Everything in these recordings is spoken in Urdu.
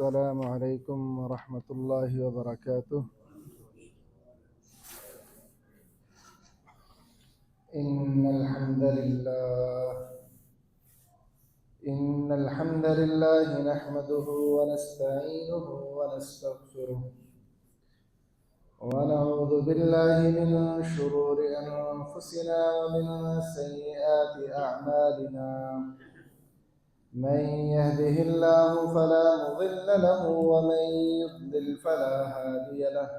السلام عليكم ورحمة الله وبركاته. إن الحمد لله نحمده ونستعينه ونستغفره ونعوذ بالله من شرور أنفسنا ومن سيئات أعمالنا. من يهده الله فلا مضل له ومن يضلل فلا هادي له.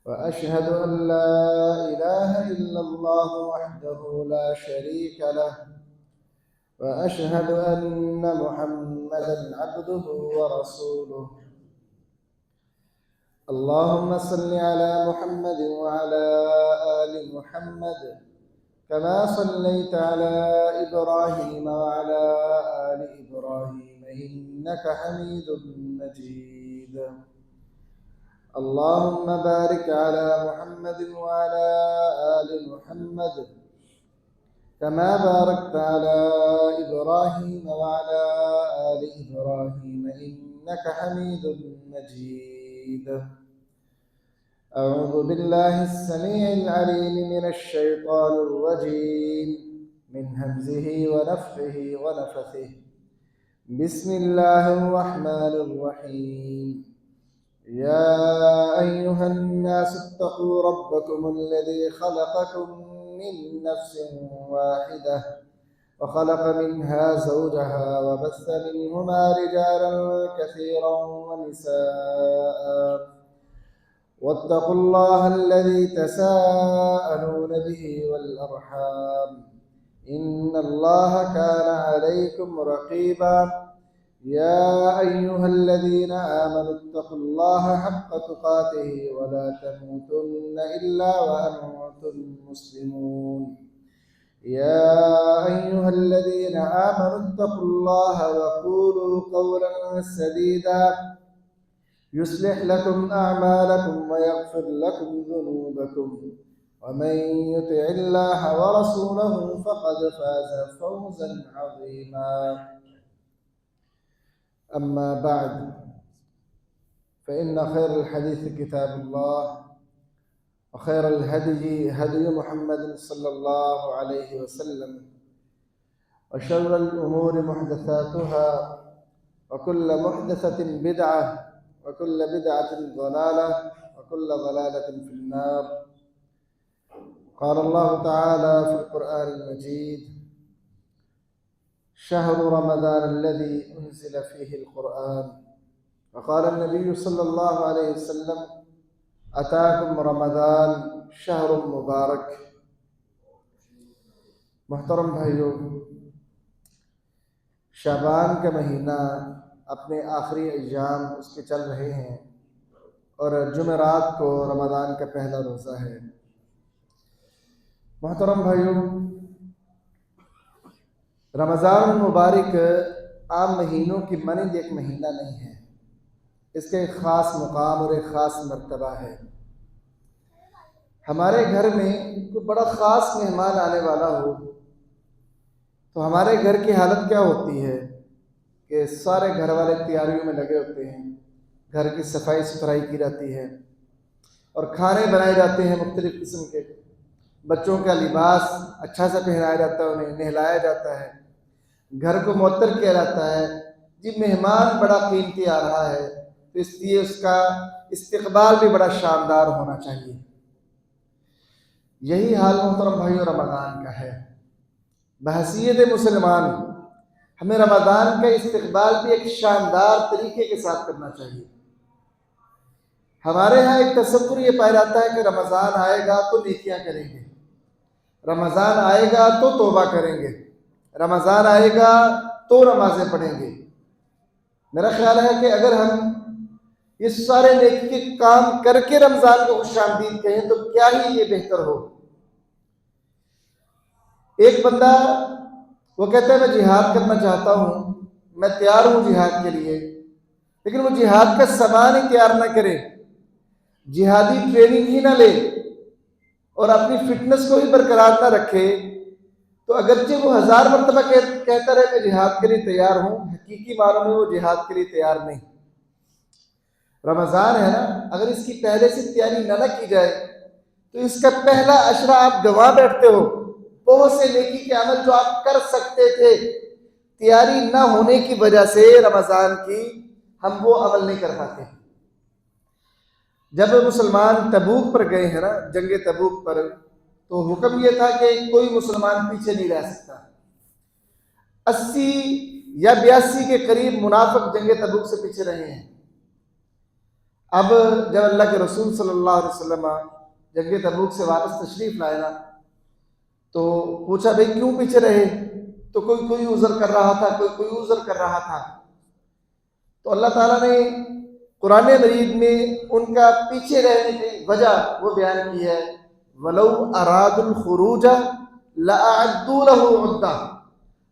وأشهد أن لا إله إلا الله وحده لا شريك له. وأشهد أن محمدا عبده ورسوله. اللهم صل على محمد وعلى آل محمد كما صليت على إبراهيم وعلى آل إبراهيم إنك حميد مجيد. اللهم بارك على محمد وعلى آل محمد كما باركت على إبراهيم وعلى آل إبراهيم إنك حميد مجيد. أعوذ بالله السميع العليم من الشيطان الرجيم من همزه ونفخه ونفثه. بسم الله الرحمن الرحيم. يا أيها الناس اتقوا ربكم الذي خلقكم من نفس واحدة وخلق منها زوجها وبث منهما رجالا كثيرا ونساء. واتقوا الله الذي تساءلون به والأرحام إن الله كان عليكم رقيبا. يا أيها الذين آمنوا اتقوا الله حق تقاته ولا تموتن إلا وأنتم مسلمون. يا أيها الذين آمنوا اتقوا الله وقولوا قولا سديدا يصلح لكم أعمالكم ويغفر لكم ذنوبكم ومن يطع الله ورسوله فقد فاز فوزا عظيما. أما بعد فإن خير الحديث كتاب الله وخير الهدي هدي محمد صلى الله عليه وسلم وشر الأمور محدثاتها وكل محدثة بدعة وكل بدعة ضلالة وكل ضلالة في النار. قال الله تعالى في القرآن المجيد: شهر رمضان الذي أنزل فيه القرآن. وقال النبي صلى الله عليه وسلم: أتاكم رمضان شهر مبارك. محترم بھائیو، شعبان کا مہینہ اپنے آخری ایام اس کے چل رہے ہیں اور جمعرات کو رمضان کا پہلا روزہ ہے۔ محترم بھائیو، رمضان المبارک عام مہینوں کی مانند ایک مہینہ نہیں ہے، اس کا ایک خاص مقام اور ایک خاص مرتبہ ہے۔ ہمارے گھر میں کوئی بڑا خاص مہمان آنے والا ہو تو ہمارے گھر کی حالت کیا ہوتی ہے کہ سارے گھر والے تیاریوں میں لگے ہوتے ہیں، گھر کی صفائی ستھرائی کی جاتی ہے اور کھانے بنائے جاتے ہیں مختلف قسم کے، بچوں کا لباس اچھا سا پہنایا جاتا ہے، انہیں نہلایا جاتا ہے، گھر کو معطر کیا جاتا ہے۔ جی مہمان بڑا قیمتی آ رہا ہے تو اس لیے اس کا استقبال بھی بڑا شاندار ہونا چاہیے۔ یہی حال محترم بھائیو رمضان کا ہے۔ بحیثیت مسلمان ہمیں رمضان کا استقبال بھی ایک شاندار طریقے کے ساتھ کرنا چاہیے۔ ہمارے ہاں ایک تصور یہ پایا جاتا ہے کہ رمضان آئے گا تو نیکیاں کریں گے، رمضان آئے گا تو توبہ کریں گے، رمضان آئے گا تو نمازیں پڑھیں گے۔ میرا خیال ہے کہ اگر ہم یہ سارے نیکی کے کام کر کے رمضان کو خوش آمدید کہیں تو کیا ہی یہ بہتر ہو۔ ایک بندہ وہ کہتا ہے میں جہاد کرنا چاہتا ہوں، میں تیار ہوں جہاد کے لیے، لیکن وہ جہاد کا سامان ہی تیار نہ کرے، جہادی ٹریننگ ہی نہ لے اور اپنی فٹنس کو ہی برقرار نہ رکھے تو اگرچہ وہ 1000 مرتبہ کہتا رہے میں جہاد کے لیے تیار ہوں، حقیقی معنوں میں وہ جہاد کے لیے تیار نہیں۔ رمضان ہے نا، اگر اس کی پہلے سے تیاری نہ کی جائے تو اس کا پہلا عشرہ آپ گنوا بیٹھتے ہو۔ بہت سے نیکی کے عمل جو آپ کر سکتے تھے، تیاری نہ ہونے کی وجہ سے رمضان کی، ہم وہ عمل نہیں کر پاتے۔ جب مسلمان تبوک پر گئے ہیں نا، جنگ تبوک پر، تو حکم یہ تھا کہ کوئی مسلمان پیچھے نہیں رہ سکتا۔ 80 یا 82 کے قریب منافق جنگ تبوک سے پیچھے رہے ہیں۔ اب جب اللہ کے رسول صلی اللہ علیہ وسلم جنگ تبوک سے واپس تشریف لائے نا، تو پوچھا بھئی کیوں پیچھے رہے؟ تو کوئی عذر کر رہا تھا، کوئی عذر کر رہا تھا۔ تو اللہ تعالیٰ نے قرآن مجید میں ان کا پیچھے رہنے کی وجہ وہ بیان کی ہے، وَلَوْ أَرَادُوا الْخُرُوجَ لَأَعَدُّوا لَهُ عُدَّةً۔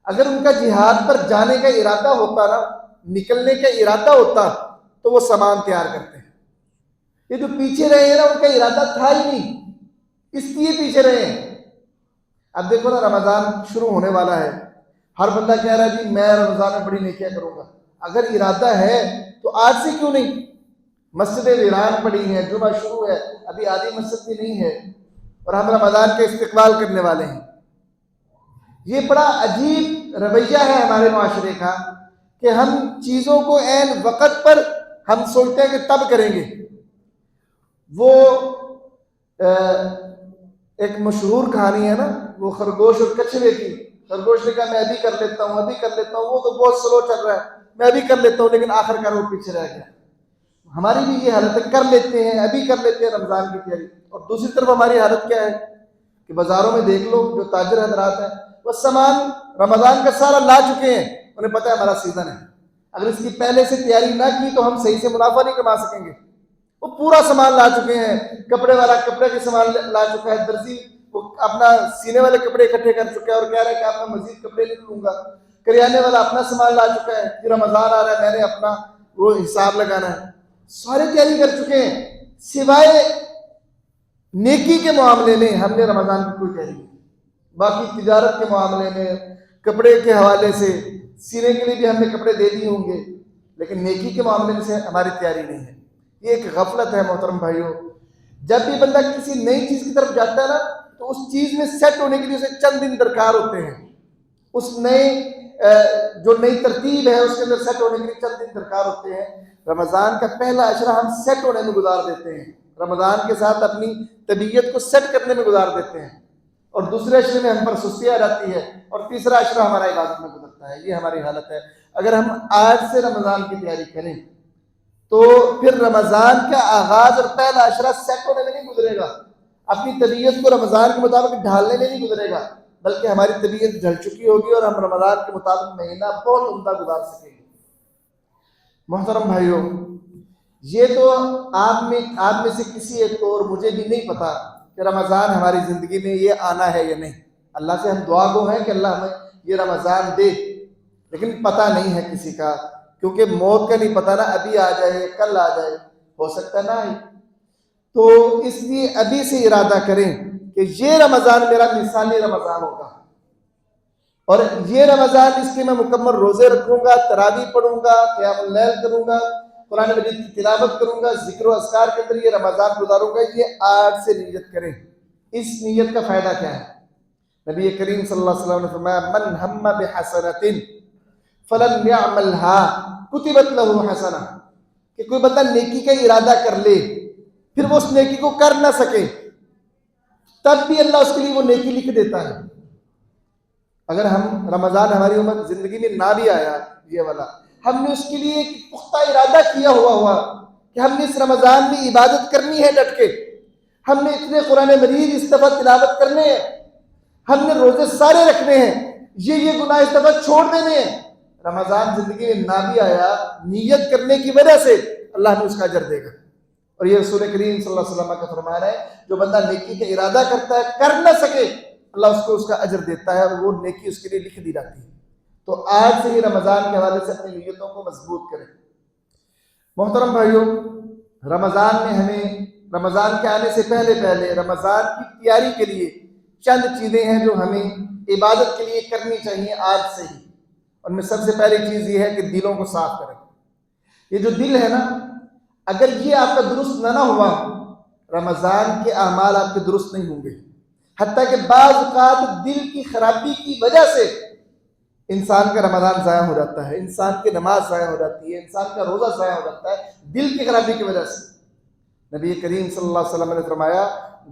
اگر ان کا جہاد پر جانے کا ارادہ ہوتا نا، نکلنے کا ارادہ ہوتا، تو وہ سامان تیار کرتے ہیں۔ یہ جو پیچھے رہے ہیں نا، ان کا ارادہ تھا ہی نہیں، اس لیے پیچھے رہے ہیں۔ اب دیکھو نا، رمضان شروع ہونے والا ہے، ہر بندہ کہہ رہا ہے جی میں رمضان میں بڑی نیکیاں کروں گا۔ اگر ارادہ ہے تو آج سے کیوں نہیں؟ مسجدیں ویران پڑی ہیں، جمعہ شروع ہے، ابھی آدھی مسجد بھی نہیں ہے، اور ہم رمضان کے استقبال کرنے والے ہیں۔ یہ بڑا عجیب رویہ ہے ہمارے معاشرے کا کہ ہم چیزوں کو عین وقت پر ہم سوچتے ہیں کہ تب کریں گے۔ وہ ایک مشہور کہانی ہے نا، وہ خرگوش اور کچھوے کی۔ خرگوش نے کہا میں ابھی کر لیتا ہوں، ابھی کر لیتا ہوں، وہ تو بہت سلو چل رہا ہے، میں ابھی کر لیتا ہوں، لیکن آخر کار وہ پیچھے رہ گیا۔ ہماری بھی یہ حالت ہے، کر لیتے ہیں، ابھی کر لیتے ہیں رمضان کی تیاری۔ اور دوسری طرف ہماری حالت کیا ہے کہ بازاروں میں دیکھ لو، جو تاجر حضرات ہیں وہ سامان رمضان کا سارا لا چکے ہیں، انہیں پتہ ہے ہمارا سیزن ہے، اگر اس کی پہلے سے تیاری نہ کی تو ہم صحیح سے منافع نہیں کما سکیں گے۔ وہ پورا سامان لا چکے ہیں، کپڑے والا کپڑے کے سامان لا چکا ہے، درزی وہ اپنا سینے والے کپڑے اکٹھے کر چکا ہے اور کہہ رہا ہے کہ آپ میں مزید کپڑے نہیں لوں گا، کریانے والا اپنا سامان لا چکا ہے کہ رمضان آ رہا ہے، میں نے اپنا وہ حساب لگانا ہے۔ سارے تیاری کر چکے ہیں، سوائے نیکی کے معاملے میں ہم نے رمضان کی کوئی تیاری نہیں۔ باقی تجارت کے معاملے میں، کپڑے کے حوالے سے، سینے کے لیے بھی ہم نے کپڑے دے دیے ہوں گے، لیکن نیکی کے معاملے میں سے ہماری تیاری نہیں ہے۔ یہ ایک غفلت ہے محترم بھائیوں۔ جب بھی بندہ کسی نئی چیز کی طرف جاتا ہے نا، تو اس چیز میں سیٹ ہونے کے لیے اسے چند دن درکار ہوتے ہیں۔ اس جو نئی ترتیب ہے اس کے اندر سیٹ ہونے کے لیے چند دن درکار ہوتے ہیں۔ رمضان کا پہلا عشرہ ہم سیٹ ہونے میں گزار دیتے ہیں، رمضان کے ساتھ اپنی طبیعت کو سیٹ کرنے میں گزار دیتے ہیں، اور دوسرے عشرے میں ہم پر سستی آ جاتی ہے، اور تیسرا عشرہ ہمارا عبادت میں گزرتا ہے۔ یہ ہماری حالت ہے۔ اگر ہم آج سے رمضان کی تیاری کریں تو پھر رمضان کا آغاز اور پہلا عشرہ سیٹ ہونے میں نہیں گزرے گا، اپنی طبیعت کو رمضان کے مطابق ڈھالنے میں نہیں گزرے گا، بلکہ ہماری طبیعت ڈھل چکی ہوگی اور ہم رمضان کے مطابق مہینہ بہت عمدہ گزار سکیں گے۔ محترم بھائیوں، یہ تو آپ میں سے کسی ایک کو، اور مجھے بھی نہیں پتا کہ رمضان ہماری زندگی میں یہ آنا ہے یا نہیں۔ اللہ سے ہم دعا گو ہیں کہ اللہ ہمیں یہ رمضان دے، لیکن پتہ نہیں ہے کسی کا، کیونکہ موت کا نہیں پتہ نا، ابھی آ جائے کل آ جائے، ہو سکتا نہ آئے۔ تو اس لیے ابھی سے ارادہ کریں کہ یہ رمضان میرا مثالی رمضان ہوگا، اور یہ رمضان اس کے میں مکمل روزے رکھوں گا، تراویح پڑھوں گا، قیام اللیل کروں گا، قرآن مجید کی تلاوت کروں گا، ذکر و اذکار کے اندر یہ رمضان گزاروں گا۔ یہ آج سے نیت کریں۔ اس نیت کا فائدہ کیا ہے؟ نبی کریم صلی اللہ علیہ وسلم نے فرمایا من ہم بحسنۃ فلم يعملها کتبت له حسنہ، کہ کوئی بندہ نیکی کا ارادہ کر لے پھر وہ اس نیکی کو کر نہ سکے، تب بھی اللہ اس کے لیے وہ نیکی لکھ دیتا ہے۔ اگر ہم رمضان ہماری عمر زندگی میں نہ بھی آیا یہ والا، ہم نے اس کے لیے ایک پختہ ارادہ کیا ہوا کہ ہم نے اس رمضان میں عبادت کرنی ہے ڈٹ کے، ہم نے اتنے قرآن مجید اس دفعہ تلاوت کرنے ہیں، ہم نے روزے سارے رکھنے ہیں، یہ گناہ اس دفعہ چھوڑ دینے ہیں۔ رمضان زندگی میں نہ بھی آیا، نیت کرنے کی وجہ سے اللہ ہمیں اس کا اجر دے گا۔ اور یہ رسول کریم صلی اللہ علیہ وسلم کا فرمان ہے، جو بندہ نیکی کا ارادہ کرتا ہے کر نہ سکے، اللہ اس کو اس کا اجر دیتا ہے، اور وہ نیکی اس کے لیے لکھ دی جاتی ہے۔ تو آج سے ہی رمضان کے حوالے سے اپنی نیتوں کو مضبوط کریں۔ محترم بھائیوں، رمضان میں ہمیں رمضان کے آنے سے پہلے رمضان کی تیاری کے لیے چند چیزیں ہیں جو ہمیں عبادت کے لیے کرنی چاہیے آج سے ہی. ان میں سب سے پہلی چیز یہ ہے کہ دلوں کو صاف کریں. یہ جو دل ہے نا، اگر یہ آپ کا درست نہ ہوا، رمضان کے اعمال آپ کے درست نہیں ہوں گے. حتیٰ کہ بعض اوقات دل کی خرابی کی وجہ سے انسان کا رمضان ضائع ہو جاتا ہے، انسان کی نماز ضائع ہو جاتی ہے، انسان کا روزہ ضائع ہو جاتا ہے دل کی خرابی کی وجہ سے. نبی کریم صلی اللہ علیہ وسلم نے فرمایا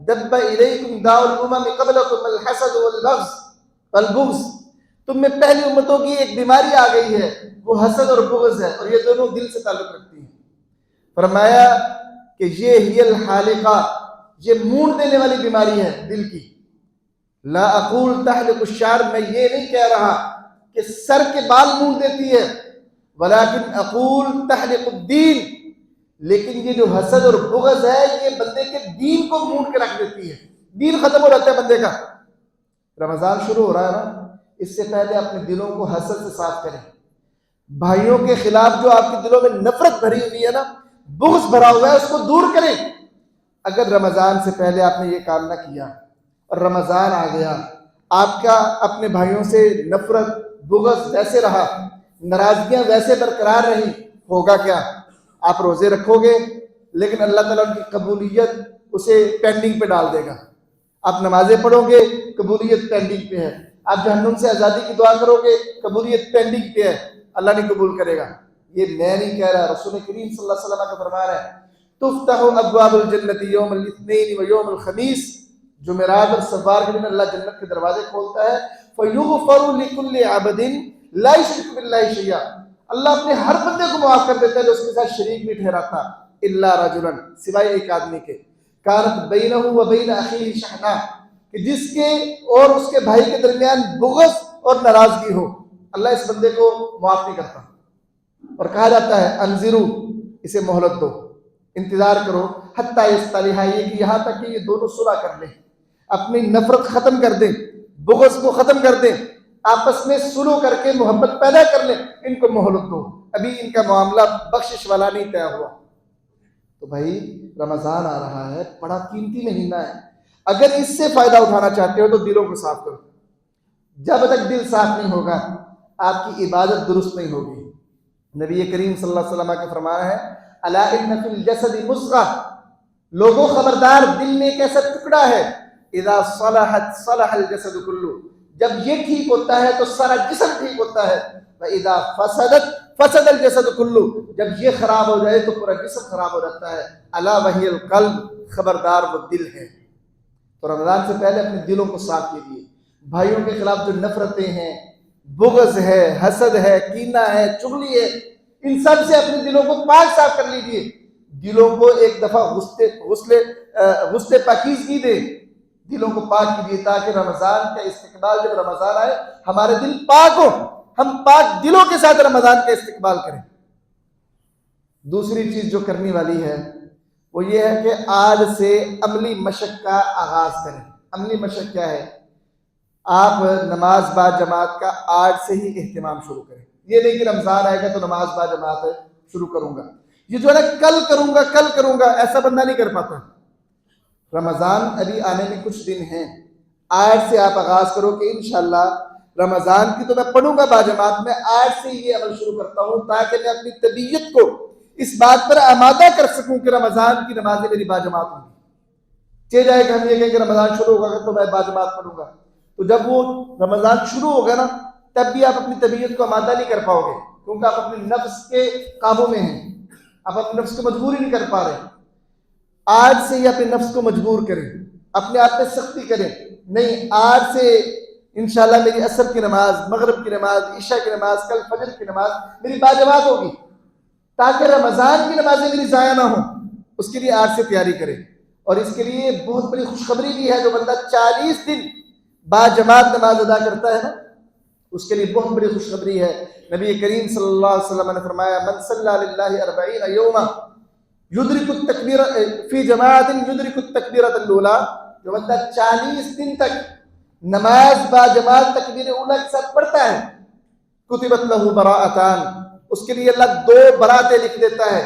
دب الیکم داء الامم قبلکم الحسد والبغض والبغض، تم میں پہلی امتوں کی ایک بیماری آ گئی ہے، وہ حسد اور بغض ہے، اور یہ دونوں دل سے تعلق رکھتی ہیں. فرمایا کہ یہ ہی الحالقہ، یہ مونڈ دینے والی بیماری ہے دل کی. لا اقول تحلق الشعر، میں یہ نہیں کہہ رہا کہ سر کے بال مونڈ دیتی ہے، ولیکن اقول تحلق الدین، لیکن یہ جو حسد اور بغض ہے یہ بندے کے دین کو مونڈ کے رکھ دیتی ہے، دین ختم ہو جاتا ہے بندے کا. رمضان شروع ہو رہا ہے نا، اس سے پہلے اپنے دلوں کو حسد سے صاف کریں. بھائیوں کے خلاف جو آپ کے دلوں میں نفرت بھری ہوئی ہے نا، بغض بھرا ہوا ہے، اس کو دور کریں. اگر رمضان سے پہلے آپ نے یہ کام نہ کیا اور رمضان آ گیا، آپ کا اپنے بھائیوں سے نفرت بغض ویسے رہا، ناراضگیاں ویسے برقرار رہی، ہوگا کیا؟ آپ روزے رکھو گے لیکن اللہ تعالیٰ کی قبولیت اسے پینڈنگ پہ ڈال دے گا. آپ نمازیں پڑھو گے، قبولیت پینڈنگ پہ ہے. آپ جہنم سے آزادی کی دعا کرو گے، قبولیت پینڈنگ پہ ہے، اللہ نہیں قبول کرے گا. یہ میں نہیں کہہ رہا، رسول کریم صلی اللہ علیہ وسلم کا فرمان ہے تفتح ابواب الجنت یوم الاثنین و یوم الخمیس، جمعرات اور سوار کے دن اللہ جنت کے دروازے کھولتا ہے. فیغفر لکل عبد لا یشرک باللہ شیئا، اللہ اپنے ہر بندے کو معاف کر دیتا ہے جو اس کے ساتھ شریک نہیں ٹھہراتا. الا رجلا، سوائے ایک آدمی کے، کانت بینہ و بین اخیہ شحناء، کہ جس کے اور اس کے بھائی کے درمیان بغض اور ناراضگی ہو، اللہ اس بندے کو معاف نہیں کرتا. اور کہا جاتا ہے انظرو، اسے مہلت دو، انتظار کرو، حتیٰ یصطلحا، یہ کہ یہاں تک کہ یہ دونوں صلح کر لیں، اپنی نفرت ختم کر دیں، بغض کو ختم کر دیں، آپس میں سلو کر کے محبت پیدا کر لیں. ان کو مہلت دو، ابھی ان کا معاملہ بخشش والا نہیں طے ہوا. تو بھائی رمضان آ رہا ہے، بڑا قیمتی مہینہ ہے، اگر اس سے فائدہ اٹھانا چاہتے ہو تو دلوں کو صاف کرو. جب تک دل صاف نہیں ہوگا آپ کی عبادت درست نہیں ہوگی. نبی کریم صلی اللہ علیہ وسلم کا فرمان ہے الا ان فی الجسد مضغہ، لوگوں خبردار، دل میں ایک ایسا ٹکڑا ہے، اذا صلحت صلح الجسد کلہ، جب یہ ٹھیک ہوتا ہے تو سارا جسم ٹھیک ہوتا ہے. واذا فسدت فسد الجسد کلہ، جب یہ خراب ہو جائے تو پورا جسم خراب ہو جاتا ہے. الا وہی القلب، خبردار وہ دل ہے. تو رمضان سے پہلے اپنے دلوں کو صاف کیجیے. بھائیوں کے خلاف جو نفرتیں ہیں، بغض ہے، حسد ہے، کینہ ہے، چغلی ہے، ان سب سے اپنے دلوں کو پاک صاف کر لیجیے. دلوں کو ایک دفعہ غسل پاکیزگی دے، دلوں کو پاک کیجیے تاکہ رمضان کا استقبال جب رمضان آئے ہمارے دل پاک ہو، ہم پاک دلوں کے ساتھ رمضان کا استقبال کریں. دوسری چیز جو کرنی والی ہے وہ یہ ہے کہ آج سے عملی مشق کا آغاز کریں. عملی مشق کیا ہے؟ آپ نماز با جماعت کا آج سے ہی اہتمام شروع کریں. یہ نہیں کہ رمضان آئے گا تو نماز با جماعت شروع کروں گا، یہ جو ہے نا کل کروں گا، ایسا بندہ نہیں کر پاتا. رمضان ابھی آنے میں کچھ دن ہیں، آج سے آپ آغاز کرو کہ انشاءاللہ رمضان کی تو میں پڑھوں گا با جماعت، میں آج سے یہ عمل شروع کرتا ہوں تاکہ میں اپنی طبیعت کو اس بات پر آمادہ کر سکوں کہ رمضان کی نمازیں میری با جماعت ہوں گی. چلے جائے کہ ہم یہ کہیں کہ رمضان شروع ہوگا تو میں با جماعت پڑھوں گا، تو جب وہ رمضان شروع ہوگا نا تب بھی آپ اپنی طبیعت کو آمادہ نہیں کر پاؤ گے، کیونکہ آپ اپنے نفس کے قابو میں ہیں، آپ اپنے نفس کو مجبور ہی نہیں کر پا رہے. آج سے ہی اپنے نفس کو مجبور کریں، اپنے آپ پہ سختی کریں. نہیں، آج سے انشاءاللہ میری عصر کی نماز، مغرب کی نماز، عشاء کی نماز، کل فجر کی نماز میری با جماعت ہوگی، تاکہ رمضان کی نمازیں میری ضائع نہ ہوں. اس کے لیے آج سے تیاری کریں. اور اس کے لیے بہت بڑی خوشخبری بھی ہے، جو بندہ 40 دن با جماعت نماز ادا کرتا ہے نا، اس کے لیے بہت بڑی خوشخبری ہے. نبی کریم صلی اللہ علیہ وسلم نے فرمایا من صلی للہ 40 یوما یدرک التکبیر فی جماعت یدرک التکبیرۃ الاولی، جو بندہ 40 دن تک نماز با جماعت تکبیر اولی کے ساتھ پڑھتا ہے، کتبت لہ براءتان، اس کے لیے اللہ 2 براتیں لکھ دیتا ہے،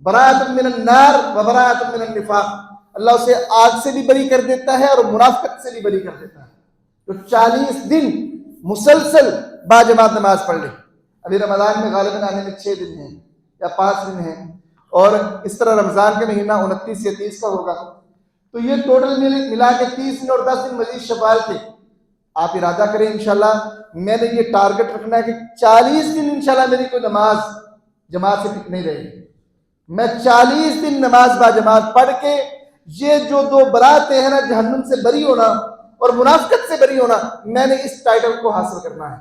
براءۃ من النار و براءۃ من النفاق. اللہ اسے آگ سے بھی بری کر دیتا ہے اور منافقت سے بھی بری کر دیتا ہے. تو 40 دن مسلسل باجماعت نماز پڑھ لے. ابھی رمضان میں غالباً آنے میں 6 دن ہیں یا 5 دن ہیں، اور اس طرح رمضان کے مہینہ 29 یا 30 کا ہوگا، تو یہ ٹوٹل ملا کے 30 دن اور 10 دن مزید شوال کے. آپ ارادہ کریں انشاءاللہ میں نے یہ ٹارگٹ رکھنا ہے کہ 40 دن انشاءاللہ میری کوئی نماز جماعت سے نہیں رہے گی. میں 40 دن نماز با جماعت پڑھ کے یہ جو 2 براتیں ہیں نا، جہنم سے بری ہونا اور منافقت سے بری ہونا، میں نے اس ٹائٹل کو حاصل کرنا ہے.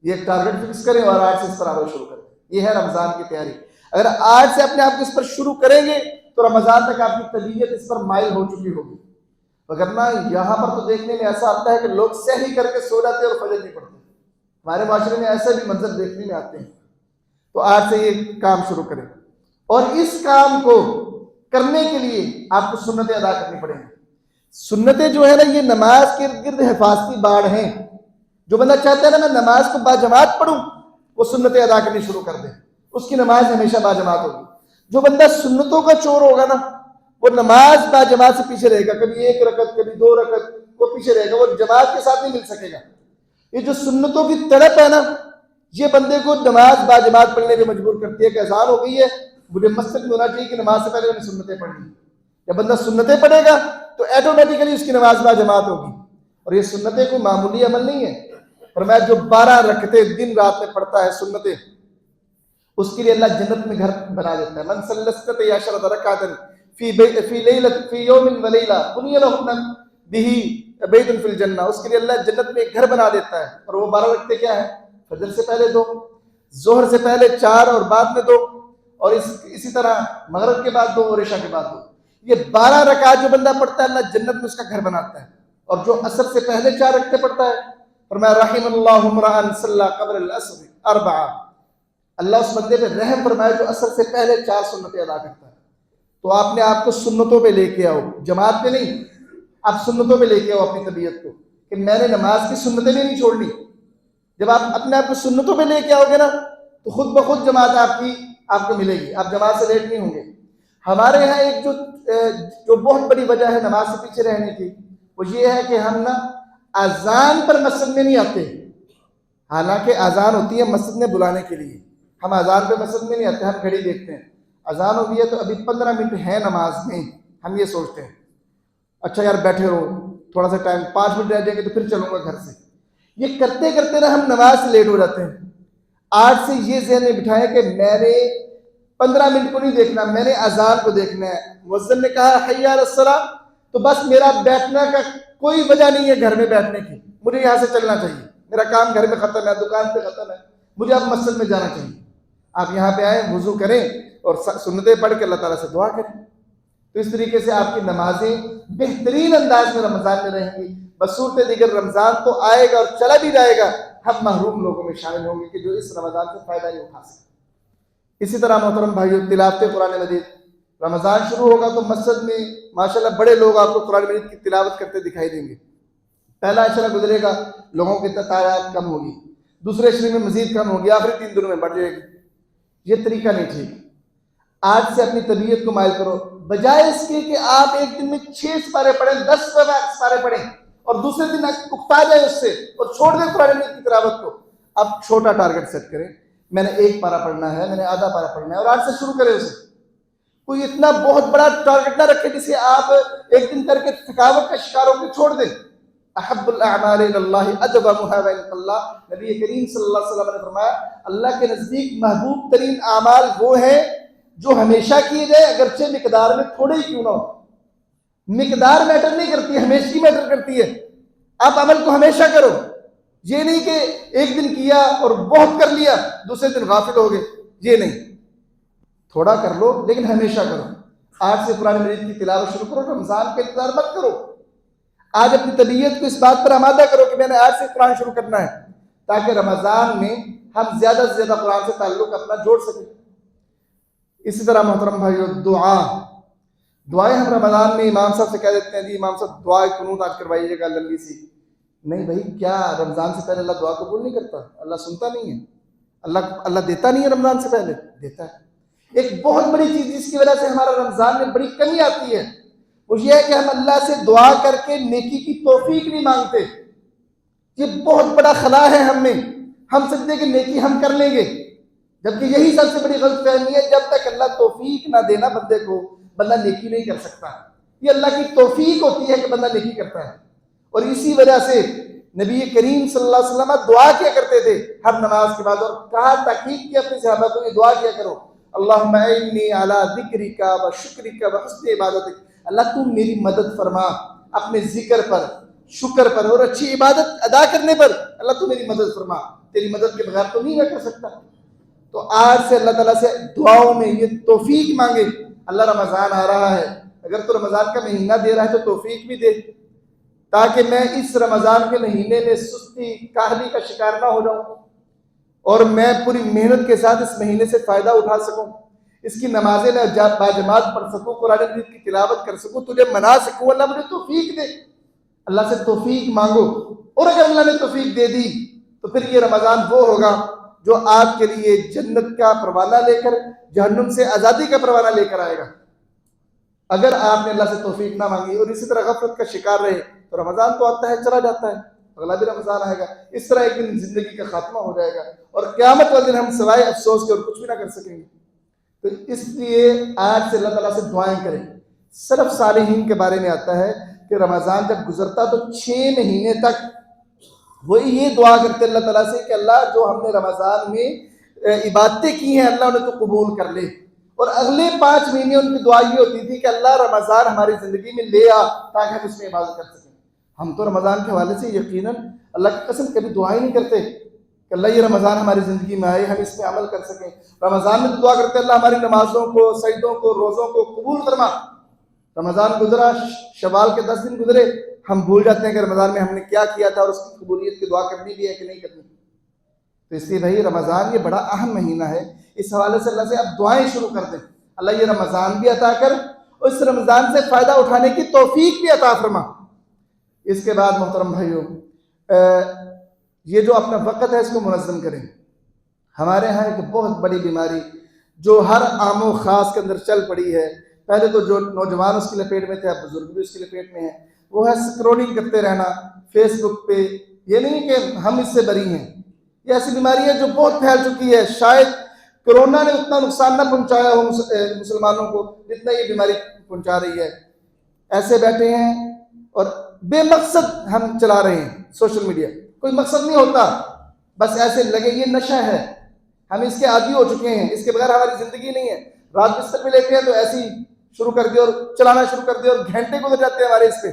یہ ایک ٹارگٹ فکس کریں اور آج سے اس پر عمل شروع کریں. یہ ہے رمضان کی تیاری. اگر آج سے اپنے آپ کو اس پر شروع کریں گے تو رمضان تک آپ کی طبیعت اس پر مائل ہو چکی ہوگی. وگرنہ یہاں پر تو دیکھنے میں ایسا آتا ہے کہ لوگ سحری کر کے سو جاتے ہیں اور فجر نہیں پڑتے. ہمارے معاشرے میں ایسے بھی منظر دیکھنے میں آتے ہیں. تو آج سے یہ کام شروع کریں، اور اس کام کو کرنے کے لیے آپ کو سنتیں ادا کرنی پڑیں گی. سنتیں جو ہے نا، یہ نماز کے گرد حفاظتی باڑ ہیں. جو بندہ چاہتا ہے نا میں نماز کو باجماعت پڑھوں، وہ سنتیں ادا کرنی شروع کر دے، اس کی نماز ہمیشہ باجماعت ہوگی. جو بندہ سنتوں کا چور ہوگا نا، وہ نماز باجماعت سے پیچھے رہے گا. کبھی 1 رکعت، کبھی 2 رکعت، وہ پیچھے رہے گا، وہ جماعت کے ساتھ نہیں مل سکے گا. یہ جو سنتوں کی تڑپ ہے نا، یہ بندے کو نماز باجماعت پڑھنے میں مجبور کرتی ہے کہ اذان ہو گئی ہے، مجھے مسجد میں ہونا چاہیے کہ نماز سے پہلے میں نے سنتیں پڑھنی. جب بندہ سنتیں پڑھے گا تو ایٹومیٹیکلی اس کی نماز باجماعت ہوگی. اور یہ سنتیں کوئی معمولی عمل نہیں ہے. فرمایا جو 12 رکعتیں دن رات میں پڑھتا ہے سنتیں، اس کے لیے اللہ جنت میں گھر بنا دیتا ہے. من صلی 12 رکعۃ فی لیلۃ فی یوم و لیلہ بنی لہ بہ بیت فی الجنہ. اس کے لیے اللہ جنت میں ایک گھر بنا دیتا ہے. اور وہ 12 رکعتیں کیا ہیں؟ فجر سے پہلے 2، ظہر سے پہلے 4 اور بعد میں 2، اور اسی طرح مغرب کے بعد 2 اور عشاء کے بعد 2. یہ 12 رکعات جو بندہ پڑھتا ہے اللہ جنت میں اس کا گھر بناتا ہے. اور جو عصر سے پہلے 4 رکعتیں پڑھتا ہے، فرمایا رحم اللہ امرأ صلی قبل العصر 4، اللہ اس بندے پہ رحم فرمائے جو عصر سے پہلے 4 سنتیں ادا کرتا ہے. تو آپ نے آپ کو سنتوں پہ لے کے آؤ، جماعت پہ نہیں. آپ سنتوں پہ لے کے آؤ اپنی طبیعت کو کہ میں نے نماز کی سنتیں بھی نہیں چھوڑنی. جب آپ اپنے آپ کو سنتوں پہ لے کے آؤ گے نا تو خود بخود جماعت آپ کو ملے گی. آپ جماعت سے لیٹ نہیں ہوں گے. ہمارے یہاں ایک جو بہت بڑی وجہ ہے نماز سے پیچھے رہنے کی، وہ یہ ہے کہ ہم نا اذان پر مسجد میں نہیں آتے. حالانکہ اذان ہوتی ہے مسجد میں بلانے کے لیے، ہم اذان پہ مسجد میں نہیں آتے. ہم گھڑی دیکھتے ہیں، اذان ہو گئی ہے تو ابھی 15 منٹ ہے نماز میں. ہم یہ سوچتے ہیں اچھا یار بیٹھے رہو تھوڑا سا ٹائم، 5 منٹ رہ جائیں گے تو پھر چلوں گا گھر سے. یہ کرتے کرتے نا ہم نماز سے لیٹ ہو جاتے ہیں. آج سے یہ ذہن میں بٹھائیں کہ میں نے 15 منٹ کو نہیں دیکھنا، میں نے اذان کو دیکھنا ہے. مؤذن نے کہا حی علی الصلاۃ، تو بس میرا بیٹھنا کا کوئی وجہ نہیں ہے گھر میں بیٹھنے کی. مجھے یہاں سے چلنا چاہیے، میرا کام گھر میں ختم ہے، دکان پہ ختم ہے، مجھے اب مسجد میں جانا چاہیے. آپ یہاں پہ آئیں، وضو کریں اور سنتیں پڑھ کے اللہ تعالیٰ سے دعا کریں. تو اس طریقے سے آپ کی نمازیں بہترین انداز میں رمضان میں رہیں گی. بصورت دیگر رمضان تو آئے گا اور چلا بھی جائے گا، ہم محروم لوگوں میں شامل ہوں گے کہ جو اس رمضان سے فائدہ نہیں اٹھا سکتے. اسی طرح محترم بھائیو، تلاوت قرآن مجید، رمضان شروع ہوگا تو مسجد میں ماشاءاللہ بڑے لوگ آپ کو قرآن مجید کی تلاوت کرتے دکھائی دیں گے. پہلا عشرہ گزرے گا، لوگوں کی تعداد کم ہوگی، دوسرے عشرے میں مزید کم ہوگی، آخری 3 دنوں میں بڑھ جائے گی. یہ طریقہ نہیں ٹھیک. آج سے اپنی طبیعت کو مائل کرو، بجائے اس کے کہ آپ ایک دن میں 6 سپارے پڑھیں، 10 سپارے پڑھیں اور دوسرے دن اکتا جائے اس سے اور چھوڑ دیں قرآن مجید کی تلاوت کو. اب چھوٹا ٹارگٹ سیٹ کریں، میں نے 1 پارہ پڑھنا ہے، میں نے آدھا پارہ پڑھنا ہے، اور آج سے شروع کریں اسے. کوئی اتنا بہت بڑا ٹارگٹ نہ رکھے جسے آپ ایک دن کر کے تھکاوٹ کا شکار ہو کے چھوڑ دیں. احب الاعمال الی اللہ ادومها وان اللہ، نبی کریم صلی اللہ علیہ وسلم نے فرمایا اللہ کے نزدیک محبوب ترین اعمال وہ ہیں جو ہمیشہ کیے جائے، اگرچہ مقدار میں تھوڑے ہی کیوں نہ ہو. مقدار میٹر نہیں کرتی ہے، ہمیشہ میٹر کرتی ہے. آپ عمل کو ہمیشہ کرو، یہ نہیں کہ ایک دن کیا اور بہت کر لیا دوسرے دن غافل ہو گئے. یہ نہیں، تھوڑا کر لو لیکن ہمیشہ کرو. آج سے قرآن مجید کی تلاوت شروع کرو، رمضان کا انتظار مت کرو. آج اپنی طبیعت کو اس بات پر آمادہ کرو کہ میں نے آج سے قرآن شروع کرنا ہے، تاکہ رمضان میں ہم زیادہ سے زیادہ قرآن سے تعلق اپنا جوڑ سکیں. اسی طرح محترم بھائیو، دعائیں ہم رمضان میں امام صاحب سے کہہ دیتے ہیں جی امام صاحب دعائیں قنوت آج کروائیے گا لمبی سی. نہیں بھائی، کیا رمضان سے پہلے اللہ دعا قبول نہیں کرتا؟ اللہ سنتا نہیں ہے؟ اللہ دیتا نہیں ہے رمضان سے پہلے؟ دیتا ہے. ایک بہت بڑی چیز جس کی وجہ سے ہمارا رمضان میں بڑی کمی آتی ہے وہ یہ ہے کہ ہم اللہ سے دعا کر کے نیکی کی توفیق نہیں مانگتے. یہ بہت بڑا خلا ہے ہم میں، ہم سمجھتے کہ نیکی ہم کر لیں گے، جبکہ یہی سب سے بڑی غلط فہمی ہے۔ جب تک اللہ توفیق نہ دینا بندے کو، بندہ نیکی نہیں کر سکتا۔ یہ اللہ کی توفیق ہوتی ہے کہ بندہ نیکی کرتا ہے، اور اسی وجہ سے نبی کریم صلی اللہ علیہ وسلم دعا کیا کرتے تھے ہر نماز کے بعد، اور کہا تاکید کی اپنے صحابہ کو یہ دعا کیا کرو، اللہم اعنی علی ذکرک و شکرک و حسن عبادتک، اللہ تو میری مدد فرما اپنے ذکر پر، شکر پر اور اچھی عبادت ادا کرنے پر، اللہ تو میری مدد فرما، تیری مدد کے بغیر تو نہیں میں کر سکتا۔ تو آج سے اللہ تعالیٰ سے دعاؤں میں یہ توفیق مانگے۔ اللہ رمضان آ رہا ہے، اگر تو رمضان کا مہینہ دے رہا ہے تو توفیق بھی دے، تاکہ میں اس رمضان کے مہینے میں سستی کاہلی کا شکار نہ ہو جاؤں، اور میں پوری محنت کے ساتھ اس مہینے سے فائدہ اٹھا سکوں، اس کی نمازیں میں باجماعت پڑھ سکوں، قرآن مجید کی تلاوت کر سکوں، تجھے منا سکوں۔ اللہ مجھے توفیق دے، اللہ سے توفیق مانگو، اور اگر اللہ نے توفیق دے دی تو پھر یہ رمضان وہ ہوگا جو آپ کے لیے جنت کا پروانہ لے کر جہنم سے آزادی کا پروانہ لے کر آئے گا۔ اگر آپ نے اللہ سے توفیق نہ مانگی اور اسی طرح غفلت کا شکار رہے تو رمضان تو آتا ہے چلا جاتا ہے، اگلا بھی رمضان آئے گا، اس طرح ایک دن زندگی کا خاتمہ ہو جائے گا، اور قیامت والے دن ہم سوائے افسوس کے اور کچھ بھی نہ کر سکیں گے۔ تو اس لیے آج سے اللہ تعالیٰ سے دعائیں کریں۔ سلف صالحین کے بارے میں آتا ہے کہ رمضان جب گزرتا تو 6 مہینے تک وہ یہ دعا کرتے اللہ تعالیٰ سے کہ اللہ جو ہم نے رمضان میں عبادتیں کی ہیں اللہ انہیں تو قبول کر لے، اور اگلے 5 مہینے ان کی دعا یہ ہوتی تھی کہ اللہ رمضان ہماری زندگی میں لے آ تاکہ ہم اس میں عبادت کر سکیں۔ ہم تو رمضان کے حوالے سے یقیناً اللہ کی قسم کبھی دعا ہی نہیں کرتے کہ اللہ یہ رمضان ہماری زندگی میں آئے، ہم اس میں عمل کر سکیں۔ رمضان میں تو دعا کرتے اللہ ہماری نمازوں کو، سجدوں کو، روزوں کو قبول فرما۔ رمضان گزرا، شوال کے 10 دن گزرے، ہم بھول جاتے ہیں کہ رمضان میں ہم نے کیا کیا تھا اور اس کی قبولیت کی دعا کرنی بھی ہے کہ نہیں کرنی۔ تو اس لیے بھائی رمضان یہ بڑا اہم مہینہ ہے، اس حوالے سے اللہ سے اب دعائیں شروع کر دیں، اللہ یہ رمضان بھی عطا کر، اور اس رمضان سے فائدہ اٹھانے کی توفیق بھی عطا فرما۔ اس کے بعد محترم بھائیوں، یہ جو اپنا وقت ہے اس کو منظم کریں۔ ہمارے ہاں ایک بہت بڑی بیماری جو ہر عام و خاص کے اندر چل پڑی ہے، پہلے تو جو نوجوان اس کی لپیٹ میں تھے، اب بزرگ بھی اس کی لپیٹ میں ہیں، وہ ہے سکرولنگ کرتے رہنا فیس بک پہ۔ یہ نہیں کہ ہم اس سے بری ہیں، یہ ایسی بیماری ہے جو بہت پھیل چکی ہے۔ شاید کرونا نے اتنا نقصان نہ پہنچایا ہو مسلمانوں کو جتنا یہ بیماری پہنچا رہی ہے۔ ایسے بیٹھے ہیں اور بے مقصد ہم چلا رہے ہیں سوشل میڈیا، کوئی مقصد نہیں ہوتا، بس ایسے لگے یہ نشہ ہے، ہم اس کے عادی ہو چکے ہیں، اس کے بغیر ہماری زندگی نہیں ہے۔ رات بستر پہ لیتے ہیں تو ایسے ہی شروع کر دیا اور چلانا شروع کر دیا، اور گھنٹے گزر جاتے ہیں ہمارے اس پہ۔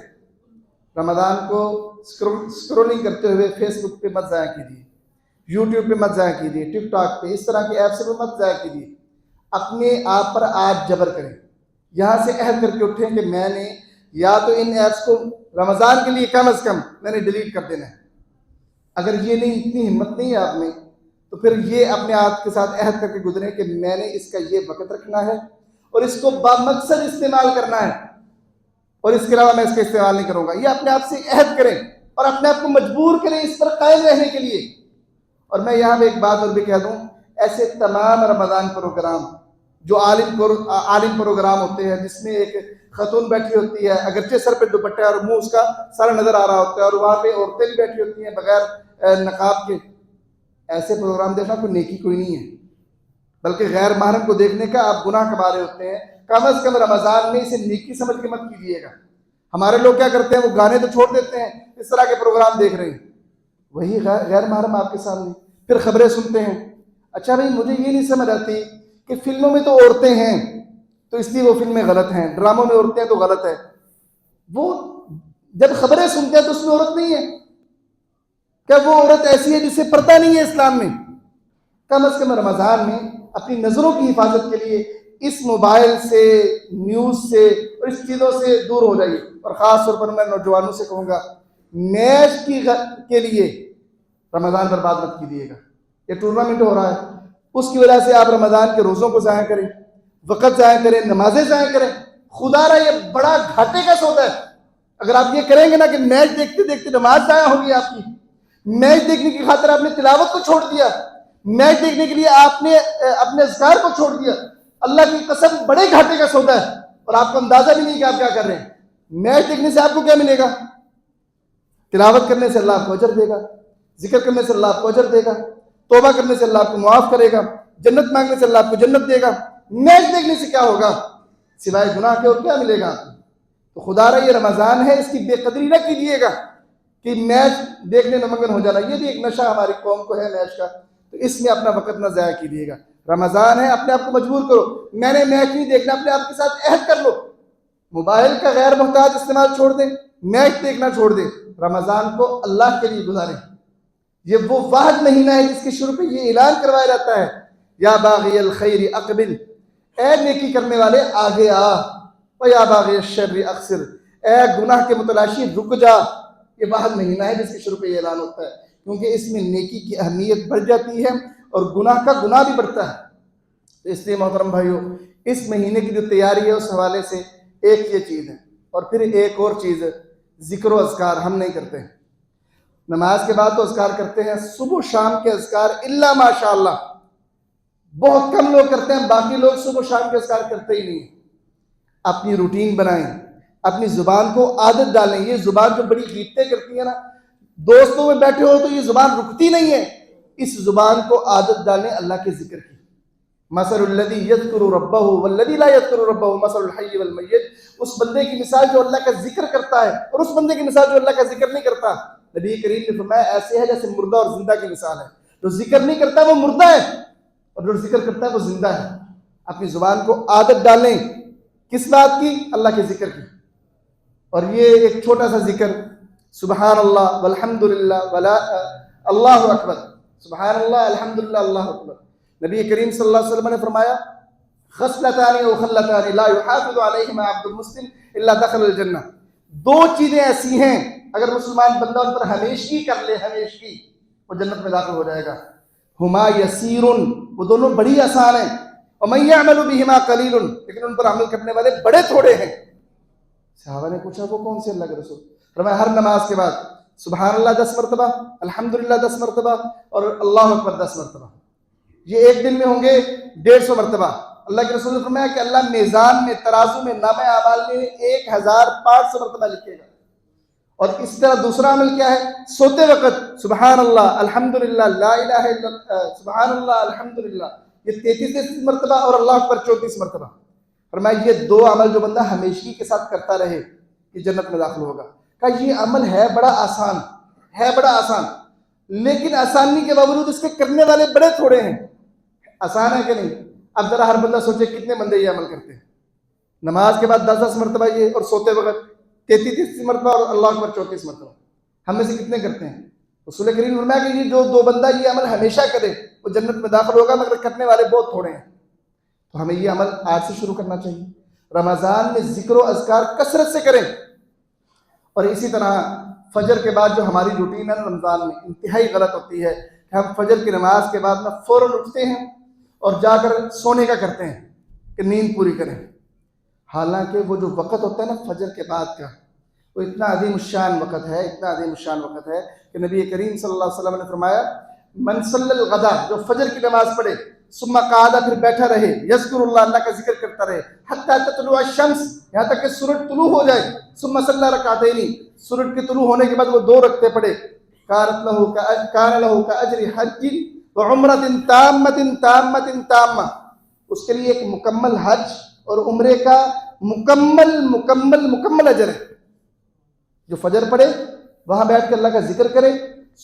رمضان کو سکرولنگ کرتے ہوئے فیس بک پہ مت ضائع کیجیے، یوٹیوب پہ مت ضائع کیجیے، ٹک ٹاک پہ، اس طرح کے ایپ سے مت ضائع کیجیے۔ اپنے آپ پر آج جبر کریں، یہاں سے عہد کر کے اٹھیں کہ میں نے یا تو ان ایپس کو رمضان کے لیے کم از کم میں نے ڈیلیٹ کر دینا ہے۔ اگر یہ نہیں، اتنی ہمت نہیں ہے آپ میں، تو پھر یہ اپنے آپ کے ساتھ عہد کر کے گزریں کہ میں نے اس کا یہ وقت رکھنا ہے اور اس کو بامقصد استعمال کرنا ہے، اور اس کے علاوہ میں اس کا استعمال نہیں کروں گا۔ یہ اپنے آپ سے عہد کریں اور اپنے آپ کو مجبور کریں اس پر قائم رہنے کے لیے۔ اور میں یہاں پہ ایک بات اور بھی کہہ دوں، ایسے تمام رمضان پروگرام جو عالم پروگرام ہوتے ہیں جس میں ایک خاتون بیٹھی ہوتی ہے، اگرچہ سر پہ دوپٹہ اور منہ اس کا سارا نظر آ رہا ہوتا ہے، اور وہاں پہ عورتیں بھی بیٹھی ہوتی ہیں بغیر نقاب کے، ایسے پروگرام دیکھنا کوئی نیکی کوئی نہیں ہے، بلکہ غیر محرم کو دیکھنے کا آپ گناہ کما رہے ہوتے ہیں۔ کم از کم رمضان میں اسے نیکی سمجھ کے مت کیجیے گا۔ ہمارے لوگ کیا کرتے ہیں، وہ گانے تو چھوڑ دیتے ہیں، اس طرح کے پروگرام دیکھ رہے ہیں، وہی غیر محرم آپ کے سامنے، پھر خبریں سنتے ہیں۔ اچھا بھائی مجھے یہ نہیں سمجھ آتی کہ فلموں میں تو عورتیں ہیں تو اس لیے وہ فلمیں غلط ہیں، ڈراموں میں عورتیں ہیں تو غلط ہے، وہ جب خبریں سنتے ہیں تو اس میں عورت نہیں ہے؟ کیا وہ عورت ایسی ہے جس سے پردہ نہیں ہے اسلام میں؟ کم از کم رمضان میں اپنی نظروں کی حفاظت کے لیے اس موبائل سے، نیوز سے اور اس چیزوں سے دور ہو جائیے۔ اور خاص طور پر میں نوجوانوں سے کہوں گا، میچ کے لیے رمضان برباد مت کیجیے گا۔ یہ ٹورنامنٹ ہو رہا ہے، اس کی وجہ سے آپ رمضان کے روزوں کو ضائع کریں، وقت ضائع کریں، نمازیں ضائع کریں، خدا رہا یہ بڑا گھاٹے کا سودا ہے۔ اگر آپ یہ کریں گے نا کہ میچ دیکھتے دیکھتے نماز ضائع ہوگی آپ کی، میچ دیکھنے کی خاطر آپ نے تلاوت کو چھوڑ دیا، میچ دیکھنے کے لیے آپ نے اپنے اذکار کو چھوڑ دیا، اللہ کی قسم بڑے گھاٹے کا سودا ہے، اور آپ کو اندازہ بھی نہیں کہ آپ کیا کر رہے ہیں۔ میچ دیکھنے سے آپ کو کیا ملے گا؟ تلاوت کرنے سے اللہ آپ کو اجر دے گا، ذکر کرنے سے اللہ آپ کو اجر دے گا، توبہ کرنے سے اللہ آپ کو معاف کرے گا، جنت مانگنے سے اللہ آپ کو جنت دے گا۔ میچ دیکھنے سے کیا ہوگا سوائے گناہ کے، اور کیا ملے گا؟ تو خدا رہا یہ رمضان ہے، اس کی بے قدری نہ کیجیے گا کہ میچ دیکھنے میں مگن ہو جانا۔ یہ بھی ایک نشہ ہماری قوم کو ہے میچ کا، تو اس میں اپنا وقت نہ ضائع کیجیے گا۔ رمضان ہے، اپنے آپ کو مجبور کرو، میں نے میچ نہیں دیکھنا، اپنے آپ کے ساتھ عہد کر لو، موبائل کا غیر محتاط استعمال چھوڑ دیں، میچ دیکھنا چھوڑ دیں، رمضان کو اللہ کے لیے گزاریں۔ یہ وہ واحد مہینہ ہے جس کے شروع پہ یہ اعلان کروایا جاتا ہے، یا باغی الخیر اقبل، اے نیکی کرنے والے آگے آ، و یا باغی الشر اقصر، اے گناہ کے متلاشی رک جا۔ یہ واحد مہینہ ہے جس کے شروع پہ یہ اعلان ہوتا ہے، کیونکہ اس میں نیکی کی اہمیت بڑھ جاتی ہے اور گناہ کا گناہ بھی بڑھتا ہے۔ تو اس لیے محترم بھائیو، اس مہینے کی جو تیاری ہے اس حوالے سے ایک یہ چیز ہے، اور پھر ایک اور چیز ہے، ذکر و اذکار ہم نہیں کرتے ہیں۔ نماز کے بعد تو اذکار کرتے ہیں، صبح و شام کے اذکار الا ماشاء اللہ بہت کم لوگ کرتے ہیں، باقی لوگ صبح و شام کے اذکار کرتے ہی نہیں۔ اپنی روٹین بنائیں، اپنی زبان کو عادت ڈالیں۔ یہ زبان جو بڑی غیبتیں کرتی ہے نا، دوستوں میں بیٹھے ہو تو یہ زبان رکتی نہیں ہے، اس زبان کو عادت ڈالیں اللہ کے ذکر کی۔ مثل الذی یذکر ربہ والذی لا یذکر ربہ مثل الحی والمیت، اس بندے کی مثال جو اللہ کا ذکر کرتا ہے اور اس بندے کی مثال جو اللہ کا ذکر نہیں کرتا۔ نبی کریم نے فرمایا ایسے ہے جیسے مردہ اور زندہ کی مثال ہے، جو ذکر نہیں کرتا وہ مردہ ہے اور جو ذکر کرتا ہے وہ زندہ ہے۔ اپنی زبان کو عادت ڈالیں، کس بات کی؟ اللہ کے ذکر کی۔ اور یہ ایک چھوٹا سا ذکر، سبحان اللہ والحمدللہ ولا اللہ اکبر، سبحان اللہ الحمدللہ اللہ اکبر۔ نبی کریم صلی اللہ علیہ وسلم نے فرمایا خصلتان او خلتان لا يحافظ علیہما عبد المسلم الا دخل الجنہ، دو چیزیں ایسی ہیں اگر مسلمان بندہ ان پر ہمیشگی کر لے، ہمیشگی، وہ جنت میں داخل ہو جائے گا۔ ہما یسیر، وہ دونوں بڑی آسان ہیں، ومن یعمل بہما قلیل، لیکن ان پر عمل کرنے والے بڑے تھوڑے ہیں۔ صحابہ نے پوچھا وہ کون سے اللہ کے رسول؟ فرمایا ہر نماز کے بعد سبحان اللہ 10 مرتبہ، الحمدللہ 10 مرتبہ اور اللہ اکبر 10 مرتبہ۔ یہ ایک دن میں ہوں گے 150 مرتبہ۔ اللہ کے رسول نے فرمایا کہ اللہ میزان میں، ترازو میں، نامہ اعمال میں 1500 مرتبہ لکھے گا۔ اور اس طرح دوسرا عمل کیا ہے؟ سوتے وقت سبحان اللہ الحمدللہ لا الہ الا اللہ، سبحان اللہ الحمدللہ، یہ 33 مرتبہ اور اللہ اکبر 34 مرتبہ۔ فرمایا یہ دو عمل جو بندہ ہمیشگی کے ساتھ کرتا رہے یہ جنت میں داخل ہوگا۔ کہا یہ عمل ہے بڑا آسان، ہے بڑا آسان، لیکن آسانی کے باوجود اس کے کرنے والے بڑے تھوڑے ہیں۔ آسان ہے کہ نہیں؟ اب ذرا ہر بندہ سوچے کتنے بندے یہ عمل کرتے ہیں، نماز کے بعد 10 مرتبہ یہ، اور سوتے وقت 33 مرتبہ اور اللہ اکبر 34 مرتبہ۔ ہم میں سے کتنے کرتے ہیں؟ رسول کریم نے فرمایا کہ یہ جو دو بندہ یہ عمل ہمیشہ کرے وہ جنت میں داخل ہوگا، مگر کرنے والے بہت تھوڑے ہیں۔ تو ہمیں یہ عمل آج سے شروع کرنا چاہیے، رمضان میں ذکر و اذکار کثرت سے کریں۔ اور اسی طرح فجر کے بعد جو ہماری روٹین ہے رمضان میں انتہائی غلط ہوتی ہے کہ ہم فجر کی نماز کے بعد میں فوراً اٹھتے ہیں اور جا کر سونے کا کرتے ہیں کہ نیند پوری کریں۔ حالانکہ وہ جو وقت ہوتا ہے نا فجر کے بعد کا، وہ اتنا عظیم الشان وقت ہے، اتنا عظیم الشان وقت ہے کہ نبی کریم صلی اللہ علیہ وسلم نے فرمایا من صلی الغدا، جو فجر کی نماز پڑھے، ثم قعد، پھر بیٹھا رہے، یذکر اللہ، اللہ کا ذکر کرتا رہے، حتی تطلع الشمس، یہاں تک کہ سورج طلوع ہو جائے، ثم صلی رکعتین، سورج کے طلوع ہونے کے بعد وہ 2 رکعتیں پڑھے، کان لہ کاجر حج وعمرۃ تامۃ تامۃ تامہ، اس کے لیے ایک مکمل حج اور عمرے کا مکمل اجر ہے۔ جو فجر پڑھے وہاں بیٹھ کے اللہ کا ذکر کرے،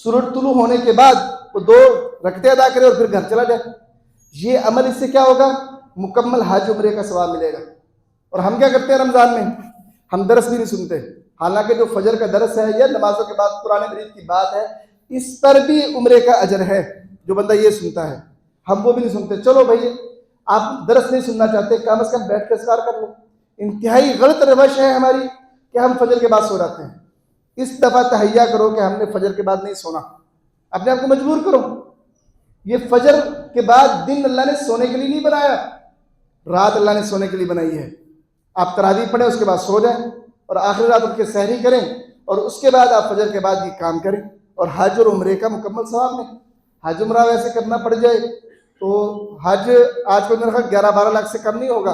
سورج طلوع ہونے کے بعد وہ 2 رکعتیں ادا کرے اور پھر گھر چلا جائے، یہ عمل اس سے کیا ہوگا؟ مکمل حج عمرے کا ثواب ملے گا۔ اور ہم کیا کرتے ہیں رمضان میں؟ ہم درس بھی نہیں سنتے، حالانکہ جو فجر کا درس ہے یا نمازوں کے بعد قرآن مجید کی بات ہے، اس پر بھی عمرے کا اجر ہے جو بندہ یہ سنتا ہے، ہم وہ بھی نہیں سنتے۔ چلو بھائی آپ درس نہیں سننا چاہتے، کم از کم بیٹھ کے اذکار کر لو۔ انتہائی غلط روش ہے ہماری کہ ہم فجر کے بعد سو جاتے ہیں۔ اس دفعہ تہیہ کرو کہ ہم نے فجر کے بعد نہیں سونا، اپنے آپ کو مجبور کرو۔ یہ فجر کے بعد دن اللہ نے سونے کے لیے نہیں بنایا، رات اللہ نے سونے کے لیے بنائی ہے۔ آپ تراویح پڑھیں، اس کے بعد سو جائیں اور آخری رات اٹھ کے سحری کریں اور اس کے بعد آپ فجر کے بعد یہ کام کریں اور حج اور عمرے کا مکمل ثواب لیں۔ حج عمرہ ویسے کرنا پڑ جائے تو حج آج کو 11-12 لاکھ سے کم نہیں ہوگا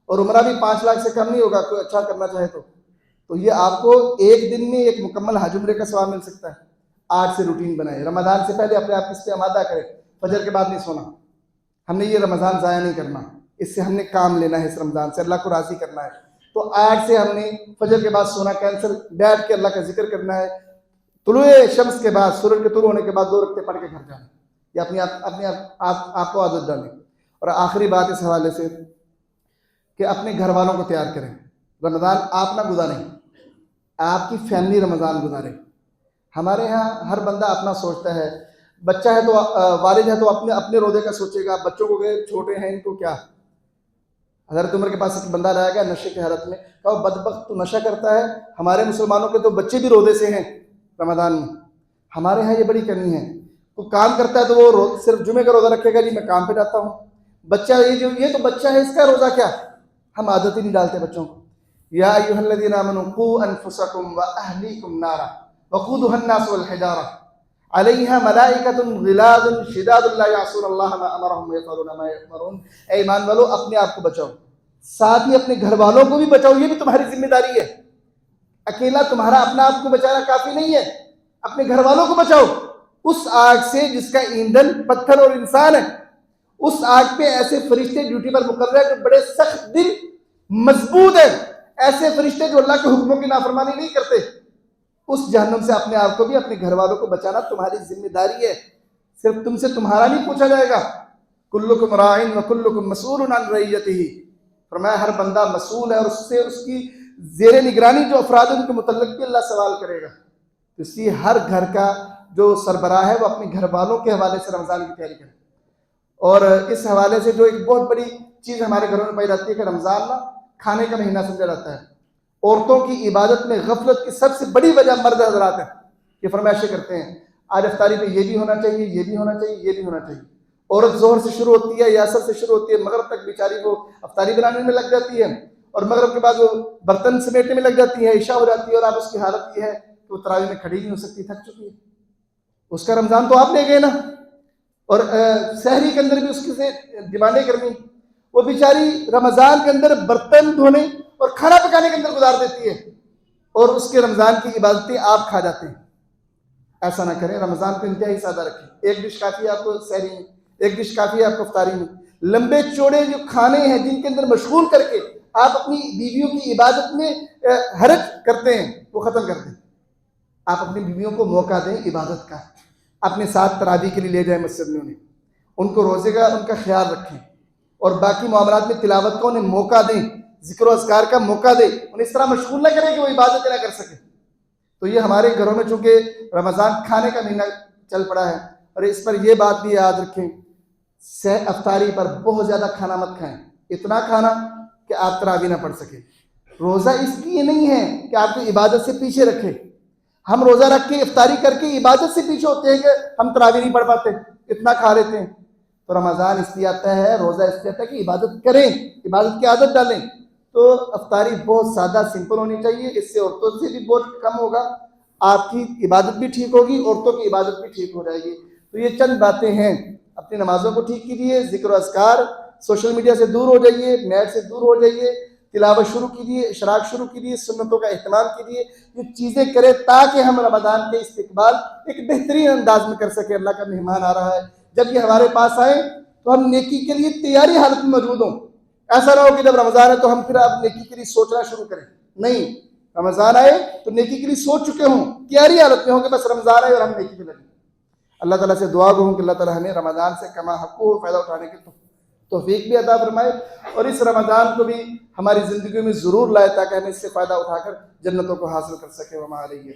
اور عمرہ بھی 5 لاکھ سے کم نہیں ہوگا، کوئی اچھا کرنا چاہے تو تو یہ آپ کو ایک دن میں ایک مکمل حج عمرے کا ثواب مل سکتا ہے۔ آج سے روٹین بنائے، رمضان سے پہلے اپنے آپ اس پہ آمادہ کرے، فجر کے بعد نہیں سونا، ہم نے یہ رمضان ضائع نہیں کرنا، اس سے ہم نے کام لینا ہے، اس رمضان سے اللہ کو راضی کرنا ہے۔ تو آج سے ہم نے فجر کے بعد سونا کینسل، بیٹھ کے اللہ کا ذکر کرنا ہے، طلوع شمس کے بعد، سورج کے طلوع ہونے کے بعد 2 رکعتیں پڑھ کے گھر جانا، یہ اپنے آپ کو عادت ڈالیں۔ اور آخری بات اس حوالے سے کہ اپنے گھر والوں کو تیار کریں، رمضان آپ نہ گزاریں، آپ کی فیملی رمضان گزارے۔ ہمارے ہاں ہر بندہ اپنا سوچتا ہے، بچہ ہے تو والد ہے تو اپنے روزے کا سوچے گا، بچوں کو چھوٹے ہیں ان کو کیا۔ حضرت عمر کے پاس ایک بندہ لایا گیا نشے کی حالت میں، کہا بدبخت تو نشہ کرتا ہے، ہمارے مسلمانوں کے تو بچے بھی روزے سے ہیں رمضان میں، ہمارے ہاں یہ بڑی کمی ہے، کوئی کام کرتا ہے تو وہ صرف جمعے کا روزہ رکھے گا، جی میں کام پہ جاتا ہوں، بچہ یہ تو بچہ ہے، اس کا روزہ کیا، ہم عادت ہی نہیں ڈالتے بچوں کو۔ یا ایھا الذین آمنوا قوا انفسکم واہلیکم نارا وقودها الناس والحجارہ علیہا ملائکۃ غلاظ شداد لا یعصون اللہ ما امرهم ویفعلون ما یؤمرون۔ اے ایمان والو اپنے آپ کو بچاؤ، ساتھ ہی اپنے گھر والوں کو بھی بچاؤ، یہ بھی تمہاری ذمہ داری ہے۔ اکیلا تمہارا اپنا آپ کو بچانا کافی نہیں ہے، اپنے گھر والوں کو بچاؤ اس آگ سے جس کا ایندھن پتھر اور انسان ہے۔ اس آگ پہ ایسے فرشتے ڈیوٹی پر مقرر ہیں جو بڑے سخت دل مضبوط ہیں، ایسے فرشتے جو اللہ کے حکموں کی نافرمانی نہیں کرتے۔ اس جہنم سے اپنے آپ کو بھی اپنے گھر والوں کو بچانا تمہاری ذمہ داری ہے، صرف تم سے تمہارا نہیں پوچھا جائے گا۔ کلکم راع وکلکم مسئول عن رعیتہ، فرمایا ہر بندہ مسئول ہے اور اس سے اس کی زیر نگرانی جو افراد ان کے متعلق بھی اللہ سوال کرے گا۔ اس لیے ہر گھر کا جو سربراہ ہے وہ اپنے گھر والوں کے حوالے سے رمضان کی تیاری کرے۔ اور اس حوالے سے جو ایک بہت بڑی چیز ہمارے گھروں میں پائی جاتی ہے کہ رمضان کھانے کا مہینہ سمجھا جاتا ہے، عورتوں کی عبادت میں غفلت کی سب سے بڑی وجہ مرد حضرات ہیں، یہ فرمائشیں کرتے ہیں آج افطاری پہ یہ بھی ہونا چاہیے، یہ بھی ہونا چاہیے، یہ بھی ہونا چاہیے۔ عورت ظہر سے شروع ہوتی ہے یا عصر سے شروع ہوتی ہے، مغرب تک بیچاری وہ افطاری بنانے میں لگ جاتی ہے، اور مغرب کے بعد وہ برتن سمیٹنے میں لگ جاتی ہے، عشاء ہو جاتی ہے، اور اب اس کی حالت یہ ہے کہ وہ تراویح میں کھڑی نہیں ہو سکتی، تھک چکی ہے۔ اس کا رمضان تو آپ لے گئے نا، اور سحری کے اندر بھی اس کی سے ڈیمانڈیں کرنی، وہ بیچاری رمضان کے اندر برتن دھونے اور کھانا پکانے کے اندر گزار دیتی ہے، اور اس کے رمضان کی عبادتیں آپ کھا جاتے ہیں۔ ایسا نہ کریں، رمضان کو انتہائی سادہ رکھیں، ایک ڈش کافی ہے آپ کو سحری میں، ایک ڈش کافی ہے آپ کو افطاری میں۔ لمبے چوڑے جو کھانے ہیں جن کے اندر مشغول کر کے آپ اپنی بیویوں کی عبادت میں حرج کرتے ہیں وہ ختم کر دیں۔ آپ اپنی بیویوں کو موقع دیں عبادت کا، اپنے ساتھ تراویح کے لیے لے جائیں مسجد میں، ان کو روزے کا ان کا خیال رکھیں، اور باقی معاملات میں تلاوت کا انہیں موقع دیں، ذکر و اذکار کا موقع دیں، انہیں اس طرح مشغول نہ کریں کہ وہ عبادت نہ کر سکیں۔ تو یہ ہمارے گھروں میں چونکہ رمضان کھانے کا مہینہ چل پڑا ہے، اور اس پر یہ بات بھی یاد رکھیں، افطاری پر بہت زیادہ کھانا مت کھائیں، اتنا کھانا کہ آپ تراویح نہ پڑھ سکیں۔ روزہ اس لیے نہیں ہے کہ آپ کو عبادت سے پیچھے رکھے، ہم روزہ رکھ کے افطاری کر کے عبادت سے پیچھے ہوتے ہیں کہ ہم تراویح نہیں پڑھ پاتے، اتنا کھا لیتے ہیں۔ تو رمضان اس لیے آتا ہے، روزہ اس لیے آتا ہے کہ عبادت کریں، عبادت کی عادت ڈالیں۔ تو افطاری بہت سادہ سمپل ہونی چاہیے، اس سے عورتوں سے بھی بہت کم ہوگا، آپ کی عبادت بھی ٹھیک ہوگی، عورتوں کی عبادت بھی ٹھیک ہو جائے گی۔ تو یہ چند باتیں ہیں، اپنی نمازوں کو ٹھیک کیجیے، ذکر و اذکار، سوشل میڈیا سے دور ہو جائیے، نیٹ سے دور ہو جائیے، تلاوت شروع کیجیے، اشراق شروع کیجیے، سنتوں کا اہتمام کیجیے، یہ چیزیں کریں تاکہ ہم رمضان کے استقبال ایک بہترین انداز میں کر سکیں۔ اللہ کا مہمان آ رہا ہے، جب یہ ہمارے پاس آئے تو ہم نیکی کے لیے تیاری حالت میں موجود ہوں۔ ایسا نہ ہو کہ جب رمضان ہے تو ہم پھر اب نیکی کے لیے سوچنا شروع کریں، نہیں، رمضان آئے تو نیکی کے لیے سوچ چکے ہوں، تیاری حالت میں ہوں کہ بس رمضان آئے اور ہم نیکی پہ لگیں۔ اللہ تعالیٰ سے دعا گو ہوں کہ اللہ تعالیٰ ہمیں رمضان سے کما حقہ فائدہ اٹھانے کی توفیق بھی عطا فرمائے، اور اس رمضان کو بھی ہماری زندگی میں ضرور لائے تاکہ ہم اس سے فائدہ اٹھا کر جنتوں کو حاصل کر سکیں۔ وما علیہ